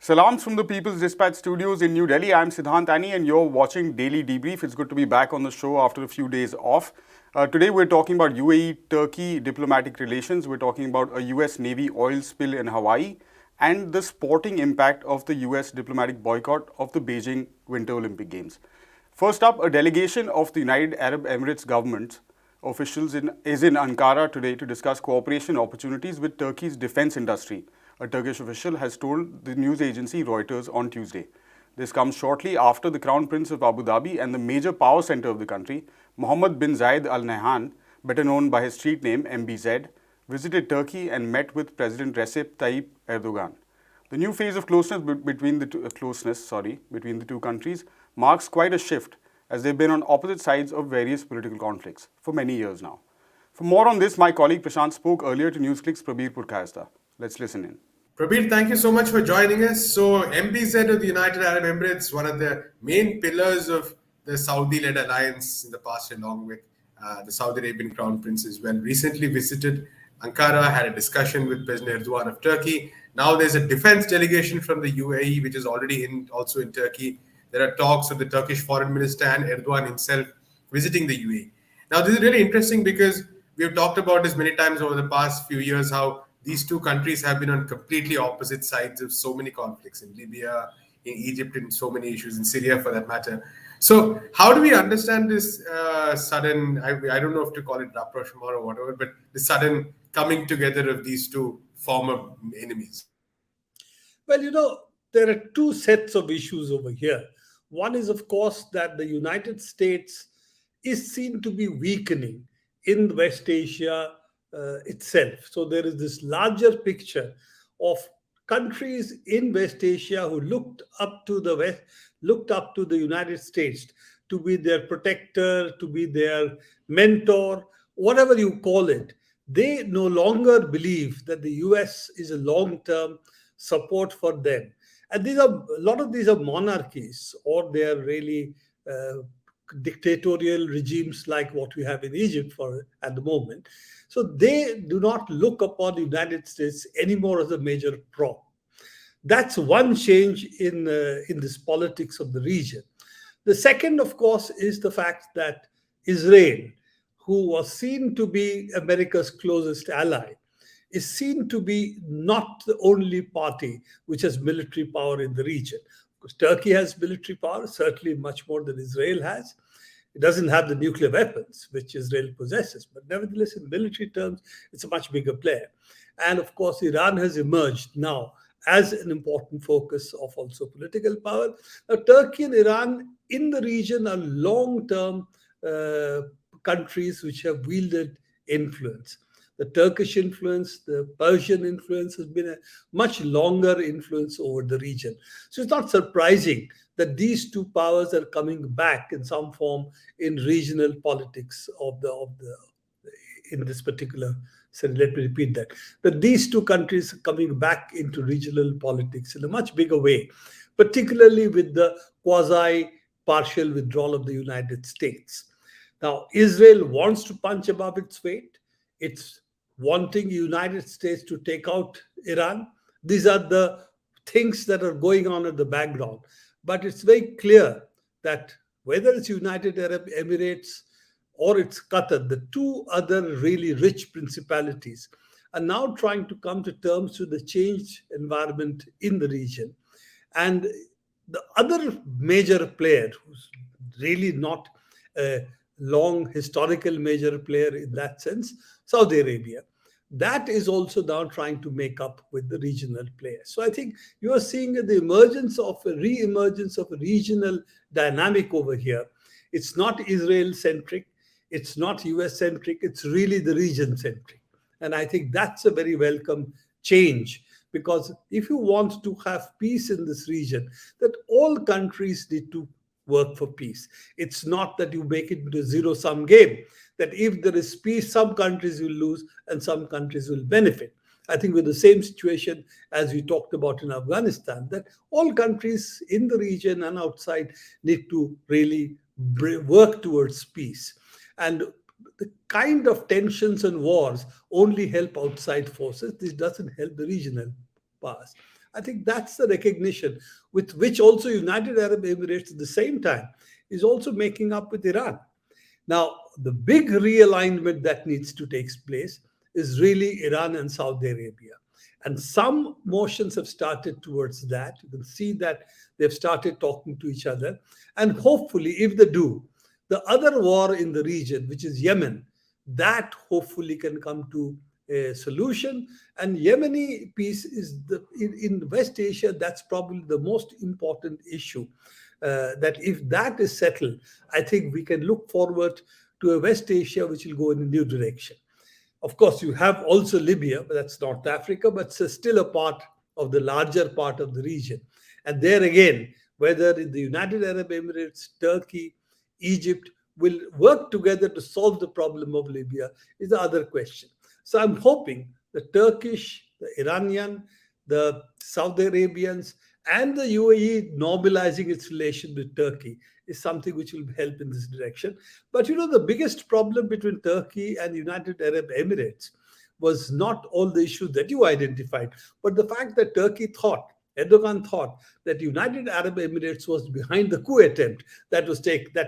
Salams from the People's Dispatch Studios in New Delhi. I'm Siddhant Ani and you're watching Daily Debrief. It's good to be back on the show after a few days off. Today we're talking about UAE-Turkey diplomatic relations. We're talking about a US Navy oil spill in Hawaii and the sporting impact of the US diplomatic boycott of the Beijing Winter Olympic Games. First up, a delegation of the United Arab Emirates government officials is in Ankara today to discuss cooperation opportunities with Turkey's defense industry, a Turkish official has told the news agency Reuters on Tuesday. This comes shortly after the Crown Prince of Abu Dhabi and the major power center of the country, Mohammed bin Zayed Al Nahyan, better known by his street name MBZ, visited Turkey and met with President Recep Tayyip Erdogan. The new phase of closeness between the two countries marks quite a shift, as they've been on opposite sides of various political conflicts for many years now. For more on this, my colleague Prashant spoke earlier to NewsClick's Prabir Purkayastha. Let's listen in. Prabir, thank you so much for joining us. So, MBZ of the United Arab Emirates, one of the main pillars of the Saudi-led alliance in the past, along with the Saudi Arabian Crown Prince as well, recently visited Ankara, had a discussion with President Erdogan of Turkey. Now there's a defense delegation from the UAE, which is already also in Turkey. There are talks of the Turkish foreign minister and Erdogan himself visiting the UAE. Now, this is really interesting because we have talked about this many times over the past few years, how these two countries have been on completely opposite sides of so many conflicts in Libya, in Egypt, in so many issues, in Syria for that matter. So how do we understand this sudden, I don't know if to call it rapprochement or whatever, but the sudden coming together of these two former enemies? Well, there are two sets of issues over here. One is, of course, that the United States is seen to be weakening in West Asia itself. So there is this larger picture of countries in West Asia who looked up to the United States to be their protector, to be their mentor, whatever you call it. They no longer believe that the US is a long-term support for them. And a lot of these are monarchies, or they are really dictatorial regimes like what we have in Egypt at the moment. So they do not look upon the United States anymore as a major prop. That's one change in this politics of the region. The second, of course, is the fact that Israel, who was seen to be America's closest ally, is seen to be not the only party which has military power in the region. Because Turkey has military power, certainly much more than Israel has. It doesn't have the nuclear weapons, which Israel possesses, but nevertheless, in military terms, it's a much bigger player. And of course, Iran has emerged now as an important focus of also political power. Now, Turkey and Iran in the region are long-term countries which have wielded influence. The Turkish influence, the Persian influence has been a much longer influence over the region. So it's not surprising that these two powers are coming back in some form in regional politics in this particular. So let me repeat that these two countries are coming back into regional politics in a much bigger way, particularly with the quasi-partial withdrawal of the United States. Now, Israel wants to punch above its weight. It's wanting the United States to take out Iran. These are the things that are going on in the background. But it's very clear that whether it's United Arab Emirates or it's Qatar, the two other really rich principalities are now trying to come to terms with the changed environment in the region. And the other major player, who's really not a long historical major player in that sense, Saudi Arabia, that is also now trying to make up with the regional players. So I think you are seeing the re-emergence of a regional dynamic over here. It's not Israel-centric, it's not US-centric, it's really the region-centric. And I think that's a very welcome change, because if you want to have peace in this region, that all countries need to work for peace. It's not that you make it into a zero-sum game, that if there is peace, some countries will lose and some countries will benefit. I think with the same situation as we talked about in Afghanistan, that all countries in the region and outside need to really work towards peace. And the kind of tensions and wars only help outside forces. This doesn't help the regional powers. I think that's the recognition with which also United Arab Emirates at the same time is also making up with Iran. Now, the big realignment that needs to take place is really Iran and Saudi Arabia. And some motions have started towards that. You can see that they've started talking to each other. And hopefully, if they do, the other war in the region, which is Yemen, that hopefully can come to a solution. And Yemeni peace is in West Asia, that's probably the most important issue. That if that is settled, I think we can look forward to a West Asia which will go in a new direction. Of course, you have also Libya, but that's North Africa, but it's still a part of the larger part of the region. And there again, whether in the United Arab Emirates, Turkey, Egypt will work together to solve the problem of Libya is the other question. So I'm hoping the Turkish, the Iranian, the Saudi Arabians, and the UAE normalizing its relation with Turkey is something which will help in this direction. But the biggest problem between Turkey and United Arab Emirates was not all the issues that you identified, but the fact that Erdogan thought that United Arab Emirates was behind the coup attempt that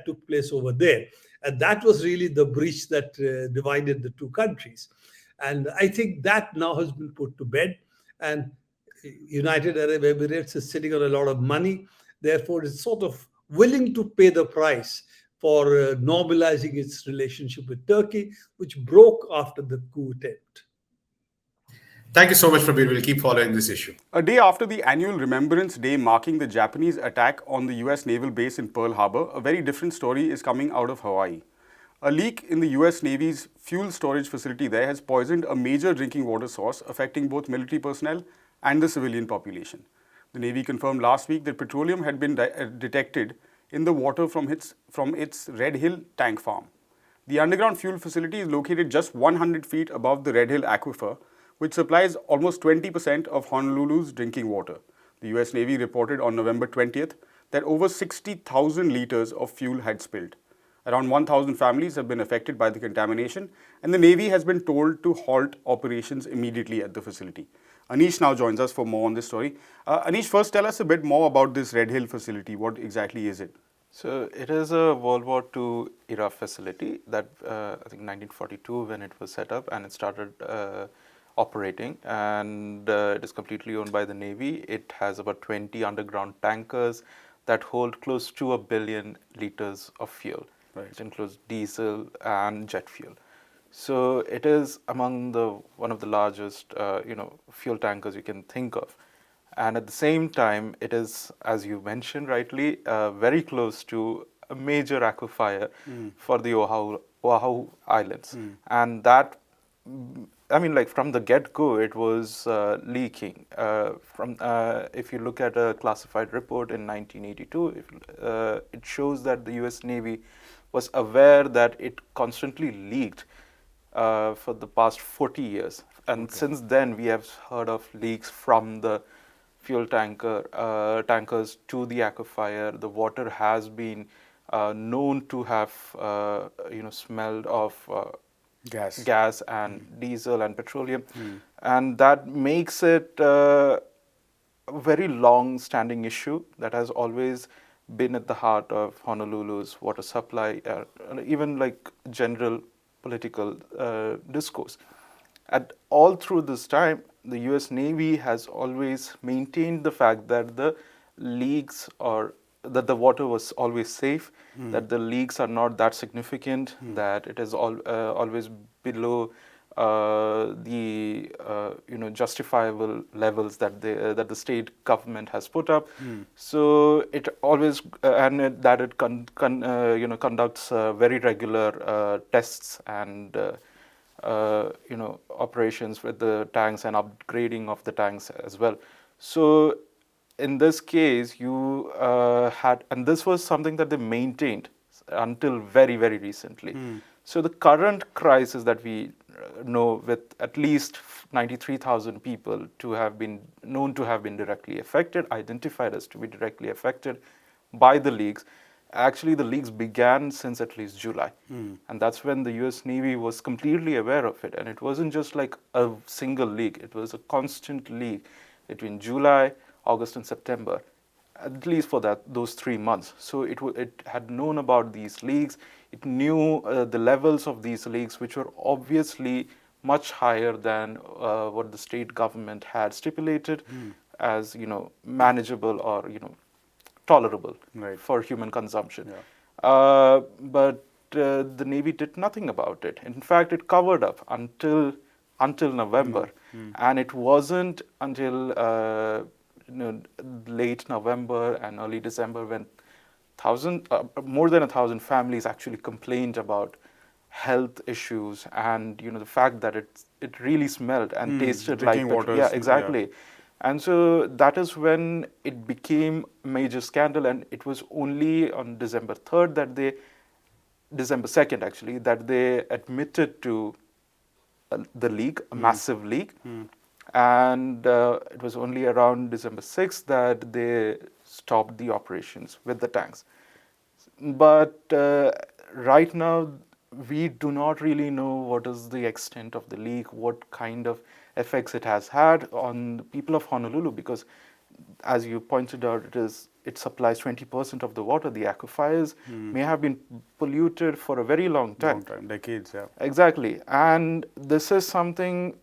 took place over there. And that was really the breach that divided the two countries. And I think that now has been put to bed. And United Arab Emirates is sitting on a lot of money. Therefore, it's sort of willing to pay the price for normalizing its relationship with Turkey, which broke after the coup attempt. Thank you so much, Prabir. We'll keep following this issue. A day after the annual Remembrance Day marking the Japanese attack on the US naval base in Pearl Harbor, a very different story is coming out of Hawaii. A leak in the US Navy's fuel storage facility there has poisoned a major drinking water source, affecting both military personnel and the civilian population. The Navy confirmed last week that petroleum had been detected in the water from its Red Hill tank farm. The underground fuel facility is located just 100 feet above the Red Hill aquifer, which supplies almost 20% of Honolulu's drinking water. The US Navy reported on November 20th that over 60,000 liters of fuel had spilled. Around 1,000 families have been affected by the contamination, and the Navy has been told to halt operations immediately at the facility. Anish now joins us for more on this story. Anish, first tell us a bit more about this Red Hill facility. What exactly is it? So it is a World War II era facility that I think 1942 when it was set up, and it started operating, and it is completely owned by the Navy. It has about 20 underground tankers that hold close to 1 billion liters of fuel. Right. It includes diesel and jet fuel. So it is among one of the largest fuel tankers you can think of. And at the same time, it is, as you mentioned rightly, very close to a major aquifer for the Oahu Islands. And that, from the get-go, it was leaking. If you look at a classified report in 1982, it shows that the US Navy was aware that it constantly leaked for the past 40 years. And since then, we have heard of leaks from the fuel tankers to the aquifer. The water has been known to have smelled of gas and diesel and petroleum, and that makes it a very long-standing issue that has always been at the heart of Honolulu's water supply, even like general political discourse. All through this time, the US Navy has always maintained the fact that the leaks that the water was always safe, that the leaks are not that significant, that it is always below the justifiable levels that the state government has put up. So it always that it conducts very regular tests and operations with the tanks and upgrading of the tanks as well. So in this case, you had, and this was something that they maintained until very, very recently. So the current crisis that we know, with at least 93,000 people to have been known to have been directly affected, identified as to be directly affected by the leaks. Actually, the leaks began since at least July. And that's when the US Navy was completely aware of it. And it wasn't just like a single leak, it was a constant leak. between July, August, and September, at least for those 3 months. So it had known about these leaks. It knew the levels of these leaks, which were obviously much higher than what the state government had stipulated as manageable or tolerable for human consumption. But the Navy did nothing about it. In fact, it covered up until November, and it wasn't until late November and early December when more than 1,000 families actually complained about health issues and the fact that it really smelled and tasted like drinking waters. Yeah, exactly. And so that is when it became a major scandal, and it was only on December 2nd actually, that they admitted to the leak, a massive leak. And it was only around December 6th that they stopped the operations with the tanks. But right now, we do not really know what is the extent of the leak, what kind of effects it has had on the people of Honolulu, because as you pointed out, it supplies 20% of the water. The aquifers may have been polluted for a very long time. Decades, yeah. Exactly. And this is something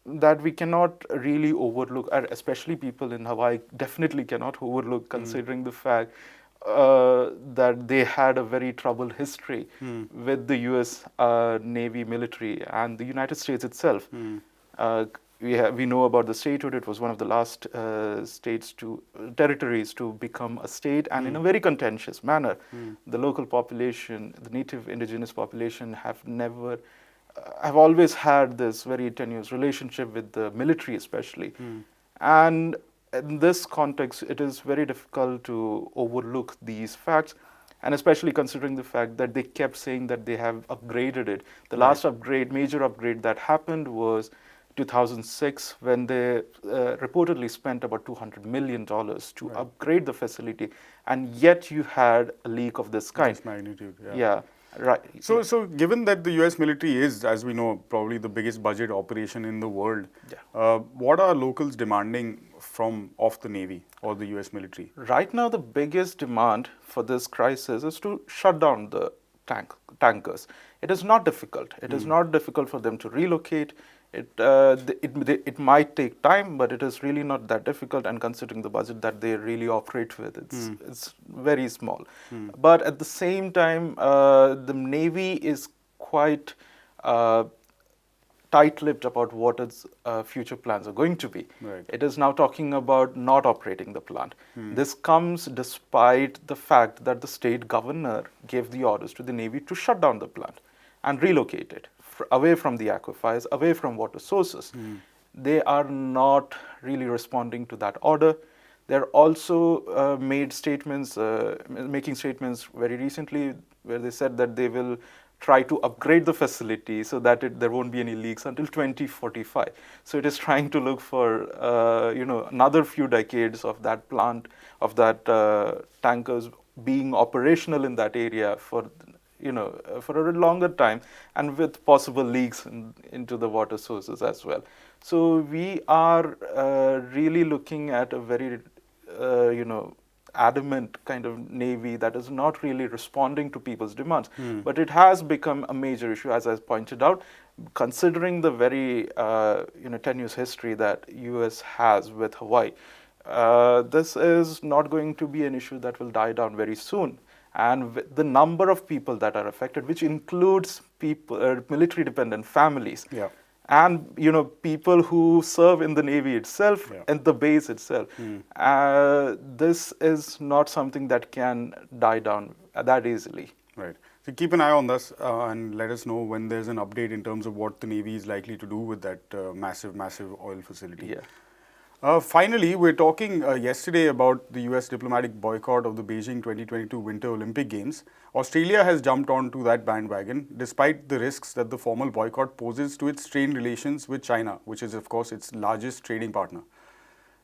that we cannot really overlook, especially people in Hawaii definitely cannot overlook, considering the fact that they had a very troubled history with the US Navy military and the United States itself. We know about the statehood. It was one of the last territories to become a state, and in a very contentious manner. The local population, the native indigenous population, have always had this very tenuous relationship with the military, especially. And in this context, it is very difficult to overlook these facts, and especially considering the fact that they kept saying that they have upgraded it. The last major upgrade that happened was 2006, when they reportedly spent about $200 million to upgrade the facility, and yet you had a leak of this kind. This magnitude, yeah. Right. So given that the US military is, as we know, probably the biggest budget operation in the world, what are locals demanding of the Navy or the US military? Right now, the biggest demand for this crisis is to shut down the tankers. It is not difficult. It is not difficult for them to relocate. It might take time, but it is really not that difficult, and considering the budget that they really operate with, it's very small. But at the same time, the Navy is quite tight-lipped about what its future plans are going to be. It is now talking about not operating the plant. This comes despite the fact that the state governor gave the orders to the Navy to shut down the plant and relocate it away from the aquifers, away from water sources. They are not really responding to that order. They're also making statements very recently where they said that they will try to upgrade the facility so that there won't be any leaks until 2045. So it is trying to look for another few decades of that plant, of that tankers being operational in that area for a longer time, and with possible leaks into the water sources as well. So we are really looking at a very adamant kind of Navy that is not really responding to people's demands. But it has become a major issue, as I pointed out, considering the very tenuous history that US has with Hawaii. This is not going to be an issue that will die down very soon. And with the number of people that are affected, which includes people, military-dependent families, and people who serve in the Navy itself and the base itself, this is not something that can die down that easily. Right. So keep an eye on this and let us know when there's an update in terms of what the Navy is likely to do with that massive oil facility. Finally, we're talking yesterday about the US diplomatic boycott of the Beijing 2022 Winter Olympic Games. Australia has jumped onto that bandwagon despite the risks that the formal boycott poses to its strained relations with China, which is of course its largest trading partner.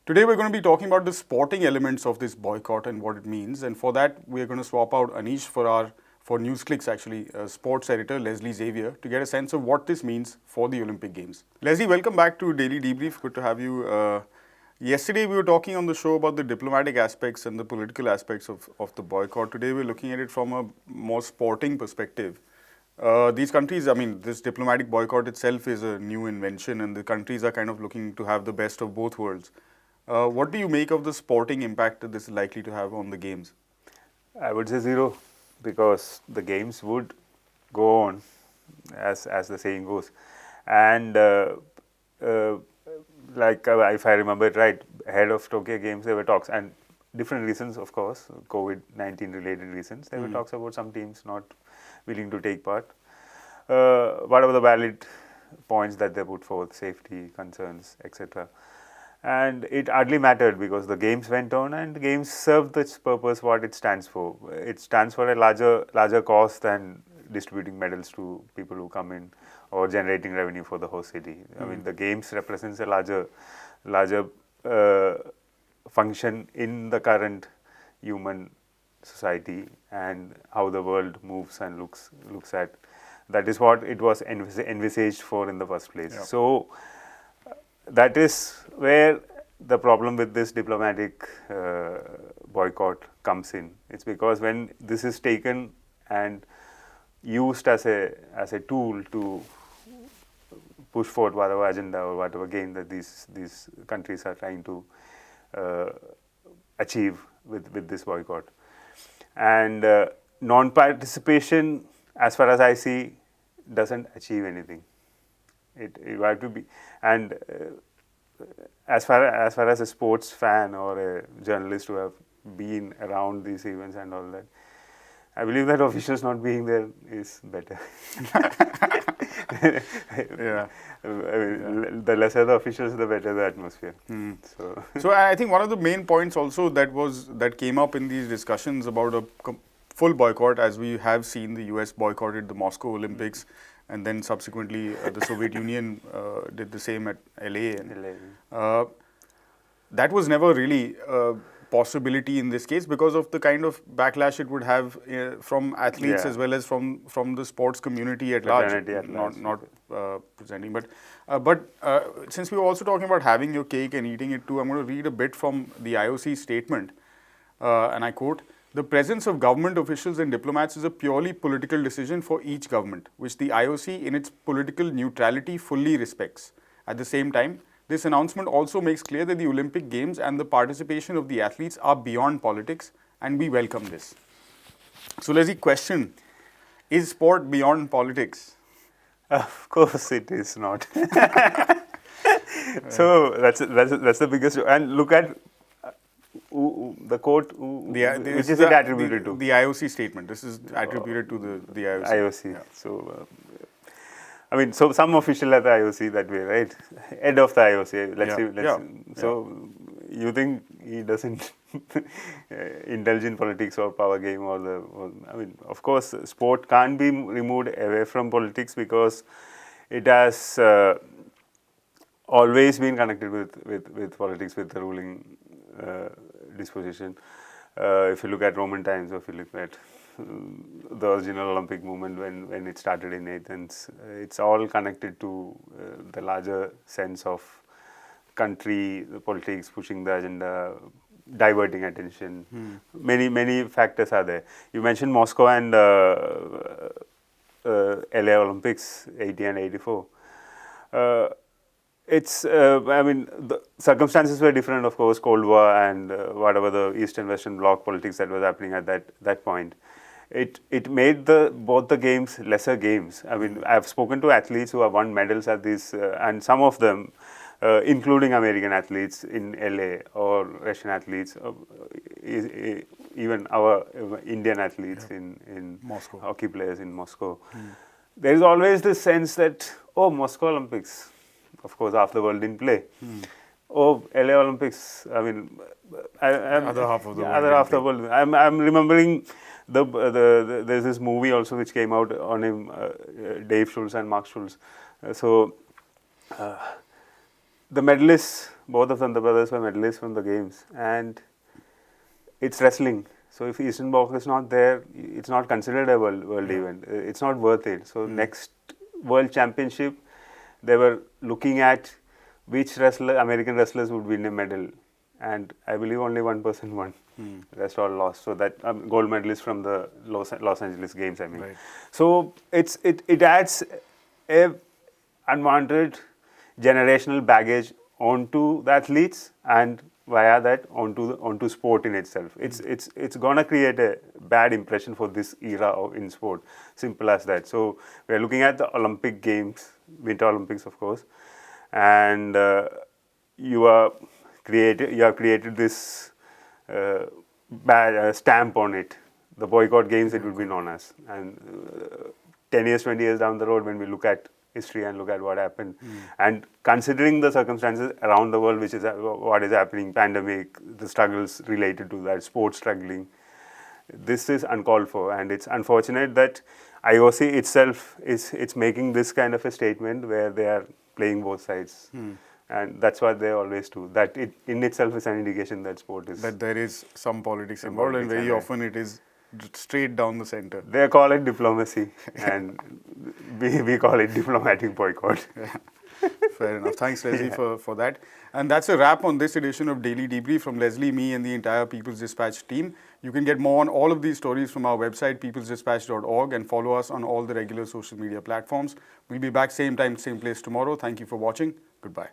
Today we're going to be talking about the sporting elements of this boycott and what it means, and for that we're going to swap out Anish for NewsClick's sports editor Leslie Xavier to get a sense of what this means for the Olympic Games. Leslie, welcome back to Daily Debrief. Good to have you Yesterday, we were talking on the show about the diplomatic aspects and the political aspects of the boycott. Today, we're looking at it from a more sporting perspective. These countries, I mean, this diplomatic boycott itself is a new invention, and the countries are kind of looking to have the best of both worlds. What do you make of the sporting impact that this is likely to have on the games? I would say zero, because the games would go on, as the saying goes, and if I remember it right, ahead of Tokyo Games there were talks, and different reasons, of course, COVID-19 related reasons. There were talks about some teams not willing to take part. Whatever the valid points that they put forth, safety concerns, etc. And it hardly mattered, because the games went on, and the games served its purpose, what it stands for. It stands for a larger cause than distributing medals to people who come in or generating revenue for the host city. I mean, the games represents a larger function in the current human society and how the world moves and looks at. That is what it was envisaged for in the first place. Yeah. So that is where the problem with this diplomatic boycott comes in. It's because when this is taken and used as a tool to push forward whatever agenda or whatever gain that these countries are trying to achieve with this boycott, and non-participation, as far as I see, doesn't achieve anything. You have to be, and as far as a sports fan or a journalist who have been around these events and all that, I believe that officials not being there is better. Yeah. I mean, the lesser the officials, the better the atmosphere. So I think one of the main points also that came up in these discussions about a full boycott, as we have seen the US boycotted the Moscow Olympics, and then subsequently the Soviet Union did the same at LA. That was never really a possibility in this case, because of the kind of backlash it would have from athletes as well as from the sports community at large. Not presenting, but since we were also talking about having your cake and eating it too, I'm going to read a bit from the IOC statement, and I quote: "The presence of government officials and diplomats is a purely political decision for each government, which the IOC in its political neutrality fully respects. At the same time, this announcement also makes clear that the Olympic Games and the participation of the athletes are beyond politics, and we welcome this." So, Leslie, question: is sport beyond politics? Of course, it is not. So that's the biggest. And look at the quote, which is it attributed to? The IOC statement. This is attributed to the IOC. IOC. Yeah. So, I mean, so some official at the IOC that way, right? Head of the IOC. Let's see. So, you think he doesn't indulge in politics or power game I mean, of course, sport can't be removed away from politics, because it has always been connected with politics, with the ruling disposition. If you look at Roman times, or if you look at the original Olympic movement when it started in Athens, it's all connected to the larger sense of country, the politics, pushing the agenda, diverting attention. Many factors are there. You mentioned Moscow and LA Olympics, 80 and 84. I mean, the circumstances were different, of course, Cold War and whatever the East and Western Bloc politics that was happening at that point. It made both the games lesser games. I mean, I've spoken to athletes who have won medals at these, and some of them, including American athletes in LA or Russian athletes, even our Indian athletes in Moscow, hockey players in Moscow. There is always this sense that, oh, Moscow Olympics, of course, half the world didn't play. Oh, LA Olympics, I mean, other half of the world. Other half the world. I'm remembering there's this movie also which came out on him, Dave Schultz and Mark Schultz. The medalists, both of them, the brothers, were medalists from the games, and it's wrestling. So if Eastern Bloc is not there, it's not considered a world event. It's not worth it. So next World Championship, they were looking at which American wrestlers would win a medal, and I believe only one person won. The rest all lost. So that gold medalist from the Los Angeles Games, I mean. Right. So it adds a unwanted generational baggage onto the athletes, and via that onto sport in itself. It's gonna create a bad impression for this era in sport. Simple as that. So we're looking at the Olympic Games, Winter Olympics, of course, and you have created this bad stamp on it. The boycott games, it would be known as. And 10 years, 20 years down the road, when we look at history and look at what happened, and considering the circumstances around the world, which is what is happening, pandemic, the struggles related to that, sports struggling, this is uncalled for, and it's unfortunate that IOC itself it's making this kind of a statement where they are playing both sides. And that's what they always do. That it in itself is an indication that sport is... That there is some politics involved, and very often it is straight down the center. They call it diplomacy, and we call it diplomatic boycott. Fair enough. Thanks, Leslie, for that. And that's a wrap on this edition of Daily Debrief from Leslie, me, and the entire People's Dispatch team. You can get more on all of these stories from our website, peoplesdispatch.org, and follow us on all the regular social media platforms. We'll be back same time, same place tomorrow. Thank you for watching. Goodbye.